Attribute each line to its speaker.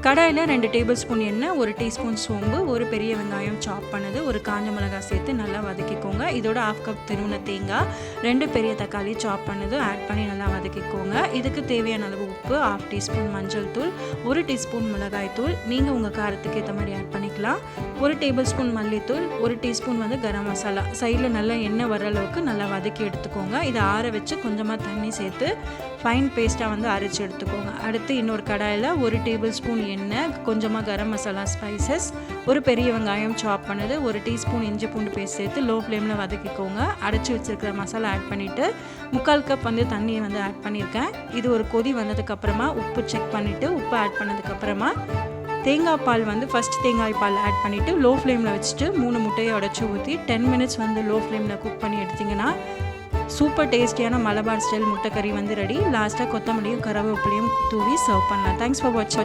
Speaker 1: கடாயில் 2 table spoon எண்ணெய், 1 teaspoon சோம்பு, ஒரு பெரிய வெங்காயம் சாப் பண்ணது, ஒரு காஞ்ச மிளகாய் சேர்த்து நல்லா வதக்கிக்கோங்க. இதோட 1/2 கப் திருவின தேங்காய், 2 பெரிய தக்காளி சாப் பண்ணது ஆட் பண்ணி நல்லா வதக்கிக்கோங்க. இதுக்கு தேவையான அளவு உப்பு, 1/2 டீஸ்பூன் மஞ்சள் தூள், 1 டீஸ்பூன் மிளகாய் தூள், நீங்கள் உங்கள் காரத்துக்கு ஏற்ற மாதிரி ஆட் பண்ணிக்கலாம். 1 டேபிள் ஸ்பூன் மல்லித்தூள், 1 டீஸ்பூன் கரம் மசாலா. சைடில் நல்லா எண்ணெய் வர அளவுக்கு நல்லா வதக்கி எடுத்துக்கோங்க. இதை ஆற வச்சு கொஞ்சமாக தண்ணி சேர்த்து ஃபைன் பேஸ்ட்டாக அரைச்சி எடுத்துக்கோங்க. அடுத்து இன்னொரு கடாயில் 1 டேபிள் ஸ்பூன் எண்ணெய், கொஞ்சமாக கரம் மசாலா ஸ்பைசஸ், ஒரு பெரிய வெங்காயம் சாப் பண்ணது, 1 டீஸ்பூன் இஞ்சி பூண்டு பேஸ்ட் சேர்த்து லோ ஃப்ளேமில் வதக்கிக்கோங்க. அரைச்சி வச்சுருக்கிற மசாலா ஆட் பண்ணிவிட்டு 3/4 கப் தண்ணியை ஆட் பண்ணியிருக்கேன். இது ஒரு கொதி வந்ததுக்கப்புறமா உப்பு செக் பண்ணிவிட்டு உப்பு ஆட் பண்ணதுக்கப்புறமா தேங்காய் பால் ஃபஸ்ட் தேங்காய் பால் ஆட் பண்ணிவிட்டு லோ ஃப்ளேமில் வச்சுட்டு 3 முட்டையை உடச்சி ஊற்றி 10 மினிட்ஸ் லோ ஃப்ளேமில் குக் பண்ணி எடுத்திங்கன்னா சூப்பர் டேஸ்டியான மலபார் ஸ்டைல் முட்டைக்கறி ரெடி. லாஸ்ட்டாக கொத்தமல்லியும் கருவேப்பிலையும் தூவி சர்வ் பண்ணலாம். தேங்க்ஸ் ஃபார் வாட்சிங்.